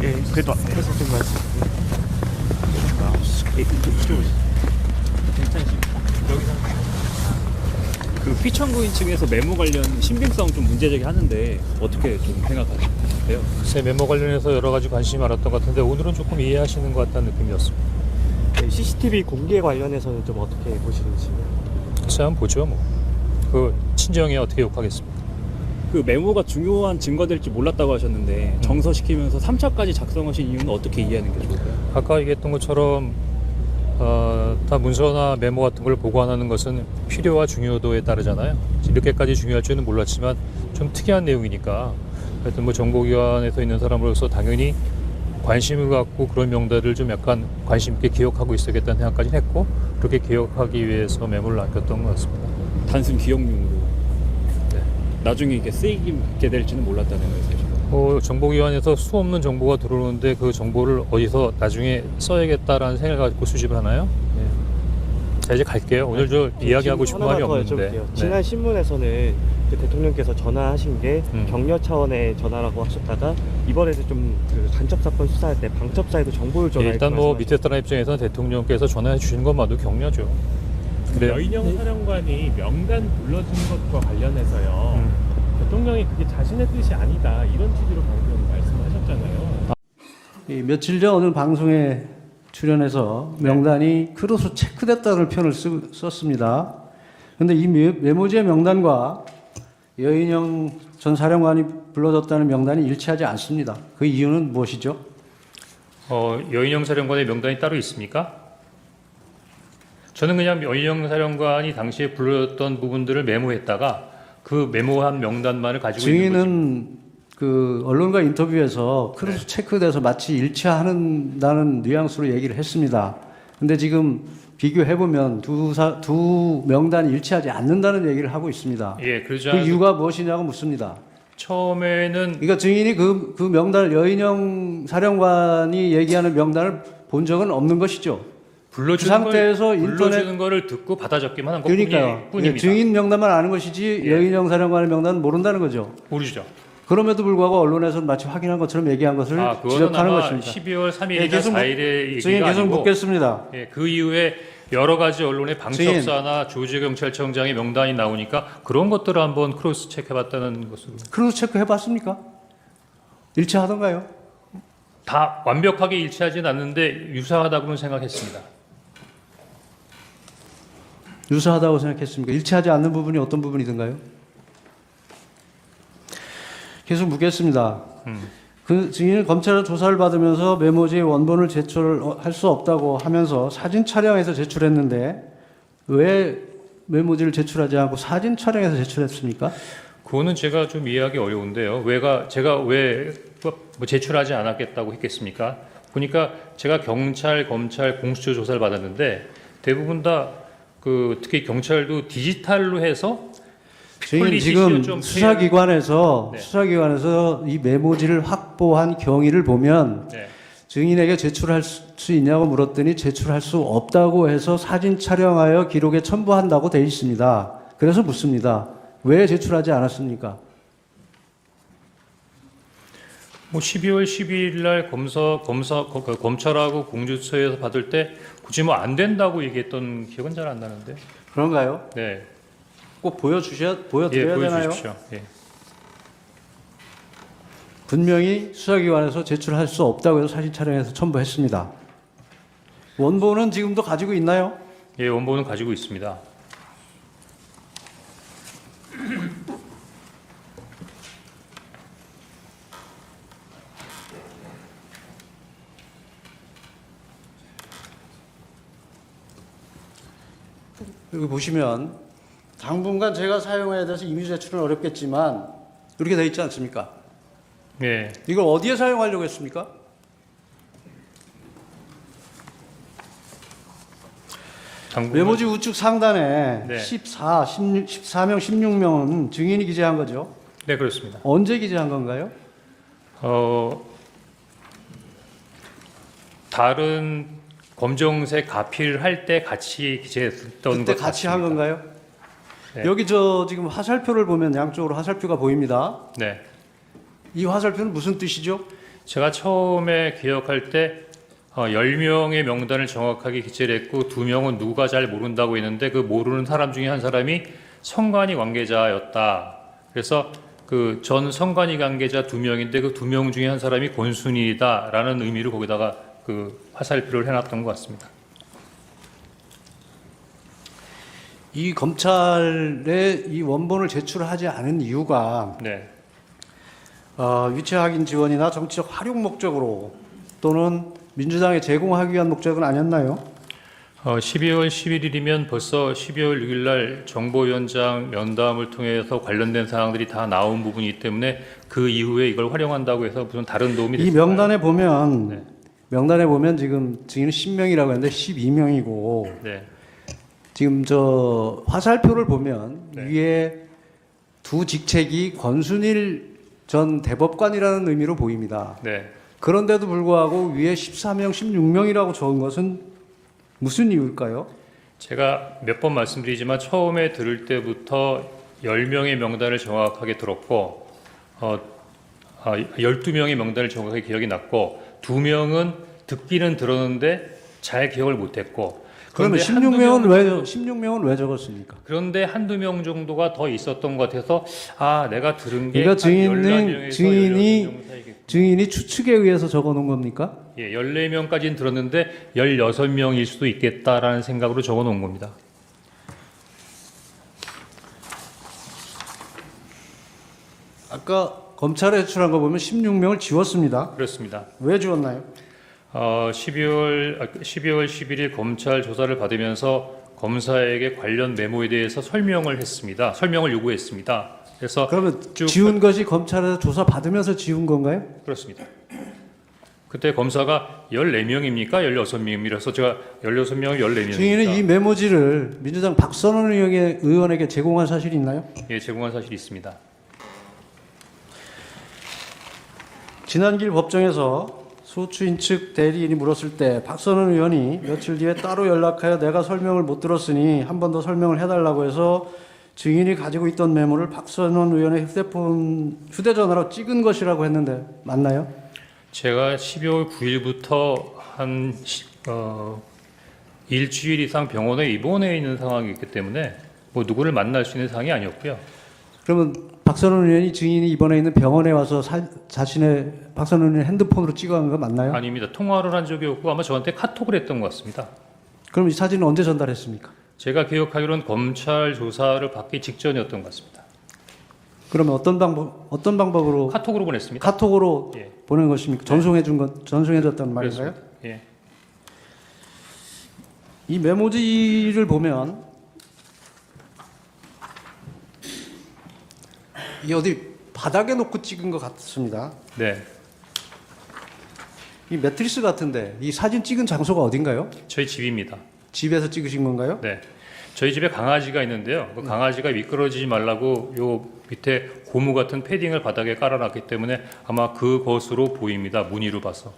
예, 그래도 앞에서 좀 말씀. 괜찮으십니까? 여기서 그 피청구인 측에서 메모 관련 신빙성 좀 문제제기 하는데 어떻게 좀 생각하세요? 새 메모 관련해서 여러 가지 관심이 많았던 것 같은데 오늘은 조금 이해하시는 것 같다는 느낌이었습니다. 네, CCTV 공개 관련해서는 좀 어떻게 보시는지. 글쎄 한번 보죠 뭐. 그 친정에 어떻게 욕하겠습니까? 그 메모가 중요한 증거될지 몰랐다고 하셨는데 정서시키면서 3차까지 작성하신 이유는 어떻게 이해하는 게 좋을까요? 아까 얘기했던 것처럼 다 문서나 메모 같은 걸 보관하는 것은 필요와 중요도에 따르잖아요. 이렇게까지 중요할 줄은 몰랐지만 좀 특이한 내용이니까 하여튼 뭐 정보기관에서 있는 사람으로서 당연히 관심을 갖고 그런 명단을 좀 약간 관심 있게 기억하고 있어야겠다는 생각까지 했고 그렇게 기억하기 위해서 메모를 남겼던 것 같습니다. 단순 기억용으로 네. 나중에 이게 쓰이게 될지는 몰랐다는 거예요. 정보기관에서 수없는 정보가 들어오는데 그 정보를 어디서 나중에 써야겠다라는 생각을 갖고 수집을 하나요? 네. 자 이제 갈게요. 오늘 저 이야기하고 싶은 말이 없는데. 네. 지난 신문에서는 그 대통령께서 전화하신 게 격려 차원의 전화라고 하셨다가 이번에도 좀그 간첩 사건 수사할 때 방첩사에도 정보를 전화. 일단 뭐 밑에 사람 입장에서는 대통령께서 전화해 주신 것만도 격려죠. 그래요. 여인영 사령관이 명단 불러준 것과 관련해서요. 대통령이 그게 자신의 뜻이 아니다 이런 취지로 방금 말씀하셨잖아요. 며칠 전 어느 방송에 출연해서 명단이 크로스 체크됐다는 표현을 썼습니다. 그런데 이 메모지의 명단과 여인영 전 사령관이 불러줬다는 명단이 일치하지 않습니다. 그 이유는 무엇이죠? 여인영 사령관의 명단이 따로 있습니까? 저는 그냥 여인영 사령관이 당시에 불렀던 부분들을 메모했다가 그 메모한 명단만을 가지고 있는 거지. 증인은 그 언론과 인터뷰에서 크로스 체크돼서 마치 일치한다는 뉘앙스로 얘기를 했습니다. 근데 지금 비교해보면 두 명단이 일치하지 않는다는 얘기를 하고 있습니다. 예, 그러지 그 이유가 무엇이냐고 묻습니다. 처음에는 그러니까 증인이 그 명단을 여인영 사령관이 얘기하는 명단을 본 적은 없는 것이죠. 불러주는 그 상태에서 불러주는 거를 듣고 받아 적기만 한 그러니까요. 뿐입니다. 증인 명단만 아는 것이지 예. 여인영 사령관의 명단은 모른다는 거죠. 모르죠. 그럼에도 불구하고 언론에서는 마치 확인한 것처럼 얘기한 것을 그거는 지적하는 아마 것입니다. 12월 3일이나 예, 계속 4일의 증인 얘기가 계속 아니고 묻겠습니다. 예, 그 이후에 여러 가지 언론의 방첩사나 조지경찰청장의 명단이 나오니까 그런 것들을 한번 크로스 체크해봤다는 것으로 크로스 체크 해봤습니까? 일치하던가요? 다 완벽하게 일치하진 않는데 유사하다고는 생각했습니다. 유사하다고 생각했습니까? 일치하지 않는 부분이 어떤 부분이든가요? 계속 묻겠습니다. 그 증인은 검찰의 조사를 받으면서 메모지의 원본을 제출할 수 없다고 하면서 사진 촬영해서 제출했는데 왜 메모지를 제출하지 않고 사진 촬영해서 제출했습니까? 그거는 제가 좀 이해하기 어려운데요. 제가 왜 제출하지 않았겠다고 했겠습니까? 보니까 제가 경찰, 검찰 공수처 조사를 받았는데 대부분 다 특히 경찰도 디지털로 해서 증인 지금 수사기관에서 이 메모지를 확보한 경위를 보면 네. 증인에게 제출할 수 있냐고 물었더니 제출할 수 없다고 해서 사진 촬영하여 기록에 첨부한다고 되어 있습니다. 그래서 묻습니다. 왜 제출하지 않았습니까? 12월 12일 날 검찰하고 공수처에서 받을 때 굳이 안 된다고 얘기했던 기억은 잘 안 나는데. 그런가요? 네. 꼭 보여드려야 되나요? 보여주십시오. 예. 분명히 수사기관에서 제출할 수 없다고 해서 사진 촬영해서 첨부했습니다. 원본은 지금도 가지고 있나요? 예, 원본은 가지고 있습니다. 여기 보시면 당분간 제가 사용해야 돼서 임의 제출은 어렵겠지만 이렇게 되어 있지 않습니까? 예. 이걸 어디에 사용하려고 했습니까? 메모지 우측 상단에 네. 14명, 16명은 증인이 기재한 거죠? 네, 그렇습니다. 언제 기재한 건가요? 다른 검정색 가필 할 때 같이 기재했던 그때 것 같이 같습니다. 한 건가요? 네. 여기 지금 화살표를 보면 양쪽으로 화살표가 보입니다. 네. 이 화살표는 무슨 뜻이죠? 제가 처음에 기억할 때 10명의 명단을 정확하게 기재를 했고 2명은 누가 잘 모른다고 했는데 그 모르는 사람 중에 한 사람이 성관이 관계자였다. 그래서 그 전 성관이 관계자 2명인데 그 2명 중에 한 사람이 권순이다라는 의미로 거기다가 그 화살표를 해놨던 것 같습니다. 이 검찰에 이 원본을 제출하지 않은 이유가 네. 유치 확인 지원이나 정치적 활용 목적으로 또는 민주당에 제공하기 위한 목적은 아니었나요? 12월 11일이면 벌써 12월 6일 날 정보위원장 면담을 통해서 관련된 사항들이 다 나온 부분이기 때문에 그 이후에 이걸 활용한다고 해서 무슨 다른 도움이 이 됐을까요? 명단에 보면 네. 명단에 보면 지금 증인은 10명이라고 했는데 12명이고 네. 지금 저 화살표를 보면 네. 위에 두 직책이 권순일 전 대법관이라는 의미로 보입니다. 네. 그런데도 불구하고 위에 14명, 16명이라고 적은 것은 무슨 이유일까요? 제가 몇 번 말씀드리지만 처음에 들을 때부터 10명의 명단을 정확하게 들었고 12명의 명단을 정확하게 기억이 났고 2명은 듣기는 들었는데 잘 기억을 못했고 그러면 그런데 16명은 왜 적었습니까? 그런데 한두 명 정도가 더 있었던 것 같아서 내가 들은 게 그러니까 증인이 증인이 추측에 의해서 적어놓은 겁니까? 예, 14명까지는 들었는데 16명일 수도 있겠다라는 생각으로 적어 놓은 겁니다. 아까 검찰에 제출한 거 보면 16명을 지웠습니다. 그렇습니다. 왜 지웠나요? 12월 11일 검찰 조사를 받으면서 검사에게 관련 메모에 대해서 설명을 했습니다. 설명을 요구했습니다. 그래서 그러면 쭉 지운 것이 검찰에서 조사 받으면서 지운 건가요? 그렇습니다. 그때 검사가 14명입니까? 16명이라서 제가 16명, 14명입니다. 증인은 이 메모지를 민주당 박선원 의원에게 제공한 사실이 있나요? 예, 제공한 사실이 있습니다. 지난길 법정에서 소추인 측 대리인이 물었을 때 박선원 의원이 며칠 뒤에 따로 연락하여 내가 설명을 못 들었으니 한 번 더 설명을 해달라고 해서 증인이 가지고 있던 메모를 박선원 의원의 휴대전화로 찍은 것이라고 했는데 맞나요? 제가 12월 9일부터 한 일주일 이상 병원에 입원해 있는 상황이 있기 때문에 뭐 누구를 만날 수 있는 상황이 아니었고요. 그러면 박선원 의원이 증인이 입원해 있는 병원에 와서 자신의 박선원 의원 핸드폰으로 찍어간 거 맞나요? 아닙니다. 통화를 한 적이 없고 아마 저한테 카톡을 했던 것 같습니다. 그럼 이 사진은 언제 전달했습니까? 제가 기억하기로는 검찰 조사를 받기 직전이었던 것 같습니다. 그러면 어떤 방법으로 카톡으로 보냈습니다. 카톡으로 예. 보낸 것입니까? 전송해줬다는 말인가요? 그렇습니다. 예. 이 메모지를 보면 이 어디 바닥에 놓고 찍은 것 같습니다. 네. 이 매트리스 같은데 이 사진 찍은 장소가 어딘가요? 저희 집입니다. 집에서 찍으신 건가요? 네. 저희 집에 강아지가 있는데요. 그 강아지가 미끄러지지 말라고 요 밑에 고무 같은 패딩을 바닥에 깔아놨기 때문에 아마 그것으로 보입니다. 무늬로 봐서.